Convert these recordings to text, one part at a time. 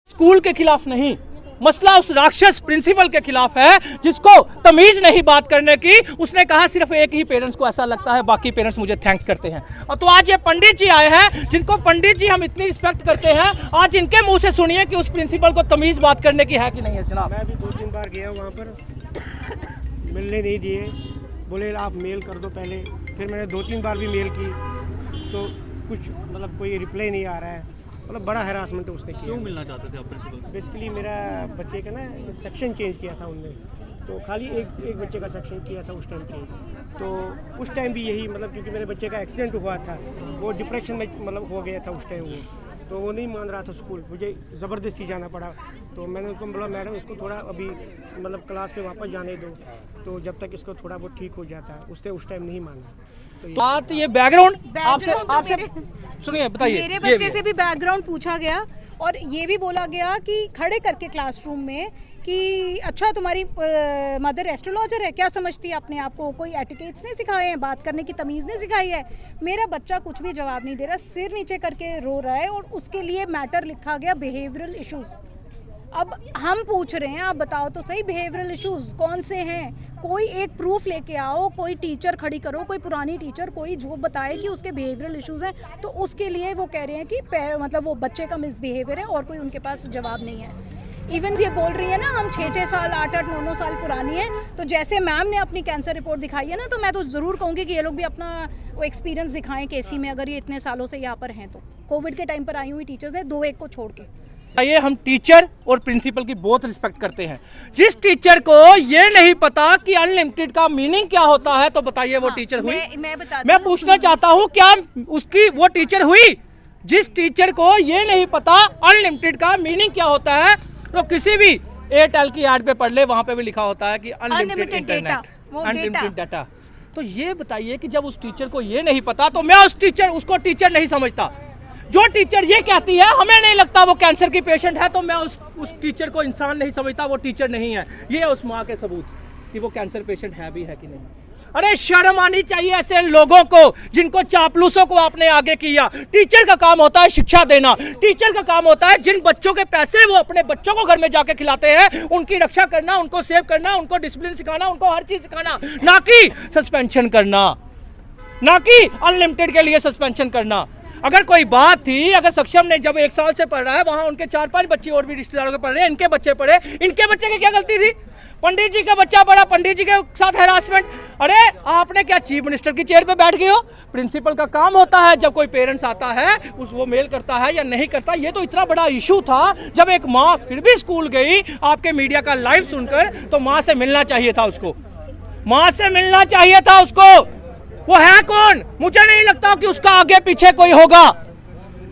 School के खिलाफ नहीं, मसला उस राक्षस प्रिंसिपल के खिलाफ है जिसको तमीज नहीं बात करने की। उसने कहा सिर्फ एक ही पेरेंट्स को ऐसा लगता है, बाकी पेरेंट्स मुझे थैंक्स करते हैं। और तो आज ये पंडित जी आए हैं जिनको पंडित जी हम इतनी रिस्पेक्ट करते हैं, आज इनके मुंह से सुनिए कि उस प्रिंसिपल को तमीज बात करने की है कि नहीं है। जनाब, मैं भी 2-3 बार गया वहाँ पर, मिलने नहीं दिए, बोले आप मेल कर दो पहले। फिर मैंने 2-3 बार भी मेल की तो कुछ मतलब कोई रिप्लाई नहीं आ रहा है, मतलब बड़ा हैरासमेंट उसने किया। क्यों मिलना चाहते थे आप प्रिंसिपल से? बेसिकली मेरा बच्चे का ना सेक्शन चेंज किया था उनने, तो खाली एक बच्चे का सेक्शन किया था उस टाइम चेंज। तो उस टाइम भी यही मतलब क्योंकि मेरे बच्चे का एक्सीडेंट हुआ था, वो डिप्रेशन में मतलब हो गया था उस टाइम तो वो नहीं मान रहा था स्कूल, मुझे ज़बरदस्ती जाना पड़ा। तो मैंने उसको बोला मैडम इसको थोड़ा अभी मतलब क्लास पे वापस जाने दो, तो जब तक इसको थोड़ा बहुत ठीक हो जाता है। उसने उस टाइम नहीं माना। तो बात ये बैकग्राउंड आपसे सुनिए, बताइए। मेरे बच्चे से भी बैकग्राउंड पूछा गया और ये भी बोला गया कि खड़े करके क्लासरूम में कि अच्छा तुम्हारी मदर एस्ट्रोलॉजर है, क्या समझती है अपने आप को, कोई एटिकेट्स नहीं सिखाए हैं, बात करने की तमीज़ नहीं सिखाई है। मेरा बच्चा कुछ भी जवाब नहीं दे रहा, सिर नीचे करके रो रहा है और उसके लिए मैटर लिखा गया बिहेवियरल इश्यूज़। अब हम पूछ रहे हैं, आप बताओ तो सही बिहेवियरल इश्यूज़ कौन से हैं, कोई एक प्रूफ लेके आओ, कोई टीचर खड़ी करो, कोई पुरानी टीचर कोई जो बताए कि उसके बिहेवियरल इश्यूज़ हैं। तो उसके लिए वो कह रहे हैं कि मतलब वो बच्चे का मिसबिहेवियर है और कोई उनके पास जवाब नहीं है। इवन ये बोल रही है ना हम 6-6 साल 8-8 9-9 साल पुरानी है, तो जैसे मैम ने अपनी कैंसर रिपोर्ट दिखाई है ना, तो मैं तो ज़रूर कहूँगी कि ये लोग भी अपना वो एक्सपीरियंस दिखाएं केसी में, अगर ये इतने सालों से यहाँ पर हैं तो। कोविड के टाइम पर आई हुई टीचर्स हैं 2-1 को छोड़ के। ये हम टीचर और प्रिंसिपल की बहुत रिस्पेक्ट करते हैं। जिस टीचर को ये नहीं पता कि अनलिमिटेड का मीनिंग क्या होता है, तो बताइए वो टीचर हुई? मैं पूछना चाहता हूँ क्या उसकी वो टीचर हुई? जिस टीचर को ये नहीं पता अनलिमिटेड का मीनिंग क्या होता है, तो किसी भी एयरटेल की ऐड पे पढ़ ले, वहां पे भी लिखा होता है कि अनलिमिटेड इंटरनेट, अनलिमिटेड डाटा। तो ये बताइए कि जब उस टीचर को ये नहीं पता, तो मैं उसको टीचर नहीं समझता। जो टीचर ये कहती है हमें नहीं लगता वो कैंसर की पेशेंट है, तो मैं उस टीचर को इंसान नहीं समझता, वो टीचर नहीं है। ये उस माँ के सबूत कि वो कैंसर पेशेंट है भी है कि नहीं। अरे शर्म आनी चाहिए ऐसे लोगों को जिनको चापलूसों को आपने आगे किया। टीचर का काम होता है शिक्षा देना, टीचर का काम होता है जिन बच्चों के पैसे वो अपने बच्चों को घर में जाके खिलाते हैं उनकी रक्षा करना, उनको सेव करना, उनको डिसिप्लिन सिखाना, उनको हर चीज सिखाना, ना कि सस्पेंशन करना, ना कि अनलिमिटेड के लिए सस्पेंशन करना। अगर कोई बात थी, अगर सक्षम ने जब 1 साल से पढ़ रहा है, वहां उनके 4-5 बच्चे और भी रिश्तेदारों के पढ़ रहे हैं, इनके बच्चे पढ़े, इनके बच्चे की क्या गलती थी? पंडित जी का बच्चा पढ़ा, पंडित जी के साथ हैरासमेंट। अरे आपने क्या चीफ मिनिस्टर की चेयर पे बैठ गए हो? प्रिंसिपल का काम होता है जब कोई पेरेंट्स आता है वो मेल करता है या नहीं करता। ये तो इतना बड़ा इशू था, जब एक माँ फिर भी स्कूल गई आपके मीडिया का लाइव सुनकर, तो माँ से मिलना चाहिए था उसको, माँ से मिलना चाहिए था उसको। वो है कौन? मुझे नहीं लगता कि उसका आगे पीछे कोई होगा।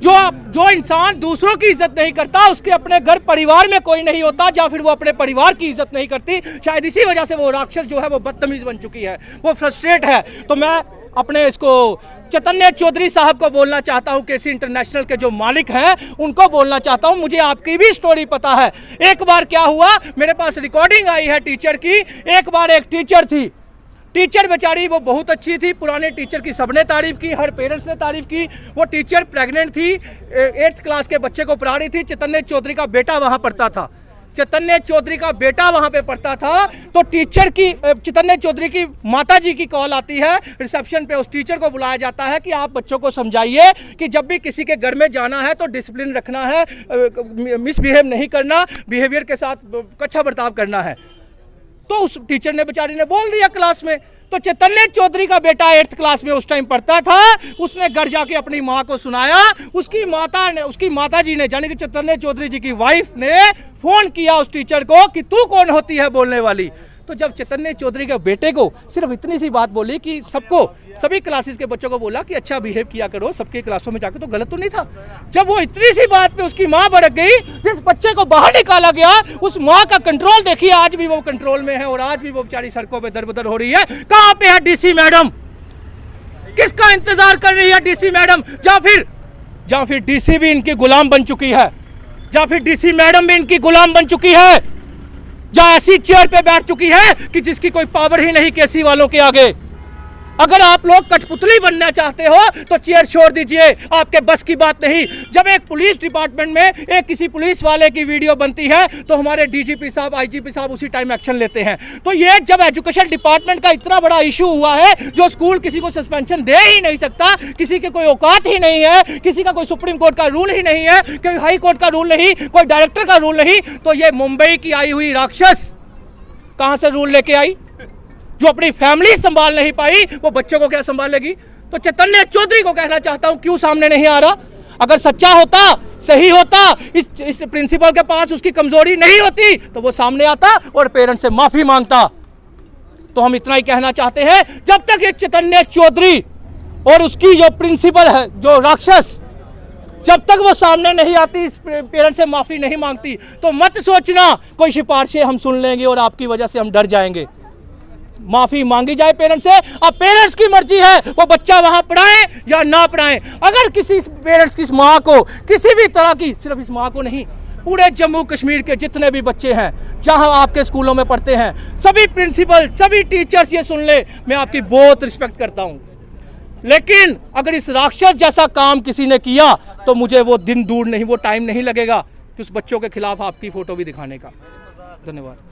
जो इंसान दूसरों की इज्जत नहीं करता, उसके अपने घर परिवार में कोई नहीं होता, या फिर वो अपने परिवार की इज्जत नहीं करती। शायद इसी वजह से वो राक्षस जो है वो बदतमीज बन चुकी है, वो फ्रस्ट्रेट है। तो मैं अपने इसको चैतन्य चौधरी साहब को बोलना चाहता हूं, केसी इंटरनेशनल के जो मालिक हैं उनको बोलना चाहता हूं, मुझे आपकी भी स्टोरी पता है। एक बार क्या हुआ, मेरे पास रिकॉर्डिंग आई है टीचर की। एक बार एक टीचर थी, टीचर बेचारी वो बहुत अच्छी थी, पुराने टीचर की सबने तारीफ की, हर पेरेंट्स ने तारीफ की। वो टीचर प्रेग्नेंट थी, 8th क्लास के बच्चे को पढ़ा रही थी। चैतन्य चौधरी का बेटा वहां पढ़ता था, चैतन्य चौधरी का बेटा वहां पे पढ़ता था। तो टीचर की, चैतन्य चौधरी की माताजी की कॉल आती है रिसेप्शन पे, उस टीचर को बुलाया जाता है कि आप बच्चों को समझाइए कि जब भी किसी के घर में जाना है तो डिसिप्लिन रखना है, मिसबिहेव नहीं करना, बिहेवियर के साथ अच्छा बर्ताव करना है। तो उस टीचर ने बेचारी ने बोल दिया क्लास में। तो चैतन्य चौधरी का बेटा 8th क्लास में उस टाइम पढ़ता था, उसने घर जाके अपनी माँ को सुनाया। उसकी माताजी ने यानी कि चैतन्य चौधरी जी की वाइफ ने फोन किया उस टीचर को कि तू कौन होती है बोलने वाली। तो जब चैतन्य चौधरी के बेटे को सिर्फ इतनी सी बात बोली कि सभी क्लासेस के बच्चों को बोला कि अच्छा बिहेव किया करो सबके क्लासों में जाकर, तो गलत तो नहीं था। जब वो इतनी सी बात पे उसकी माँ भड़क गई, जिस बच्चे को बाहर निकाला गया, उस माँ का कंट्रोल देखिए, आज भी वो कंट्रोल में है और आज भी वो बेचारी सड़कों पे दर-बदर हो रही है। कहाँ पे है डीसी मैडम? किसका इंतजार कर रही है डीसी मैडम? या फिर डीसी भी इनकी गुलाम बन चुकी है, या फिर डीसी मैडम भी इनकी गुलाम बन चुकी है, या ऐसी चेयर पे बैठ चुकी है कि जिसकी कोई पावर ही नहीं केसी वालों के आगे। अगर आप लोग कठपुतली बनना चाहते हो तो चेयर छोड़ दीजिए, आपके बस की बात नहीं। जब एक पुलिस डिपार्टमेंट में एक किसी पुलिस वाले की वीडियो बनती है तो हमारे डीजीपी साहब, आईजीपी साहब उसी टाइम एक्शन लेते हैं। तो ये जब एजुकेशन डिपार्टमेंट का इतना बड़ा इशू हुआ है, जो स्कूल किसी को सस्पेंशन दे ही नहीं सकता, किसी के कोई औकात ही नहीं है, किसी का कोई सुप्रीम कोर्ट का रूल ही नहीं है, कोई हाई कोर्ट का रूल नहीं, कोई डायरेक्टर का रूल नहीं, तो ये मुंबई की आई हुई राक्षस कहां से रूल लेके आई? जो अपनी फैमिली संभाल नहीं पाई वो बच्चों को क्या संभालेगी? तो चैतन्य चौधरी को कहना चाहता हूं, क्यों सामने नहीं आ रहा? अगर सच्चा होता, सही होता, इस प्रिंसिपल के पास उसकी कमजोरी नहीं होती तो वो सामने आता और पेरेंट्स से माफी मांगता। तो हम इतना ही कहना चाहते हैं, जब तक ये चैतन्य चौधरी और उसकी जो प्रिंसिपल है, जो राक्षस, जब तक वो सामने नहीं आती, इस पेरेंट्स से माफी नहीं मांगती, तो मत सोचना कोई सिफारिशें हम सुन लेंगे और आपकी वजह से हम डर जाएंगे। माफी मांगी जाए पेरेंट्स से। अब पेरेंट्स की मर्जी है वो बच्चा वहां पढ़ाए या ना पढ़ाए। अगर किसी पेरेंट्स की माँ को किसी भी तरह की, सिर्फ इस माँ को नहीं, पूरे जम्मू कश्मीर के जितने भी बच्चे हैं जहां आपके स्कूलों में पढ़ते हैं, सभी प्रिंसिपल, सभी टीचर्स ये सुन ले, मैं आपकी बहुत रिस्पेक्ट करता हूं, लेकिन अगर इस राक्षस जैसा काम किसी ने किया तो मुझे वो दिन दूर नहीं, वो टाइम नहीं लगेगा कि उस बच्चों के खिलाफ आपकी फोटो भी दिखाने का। धन्यवाद।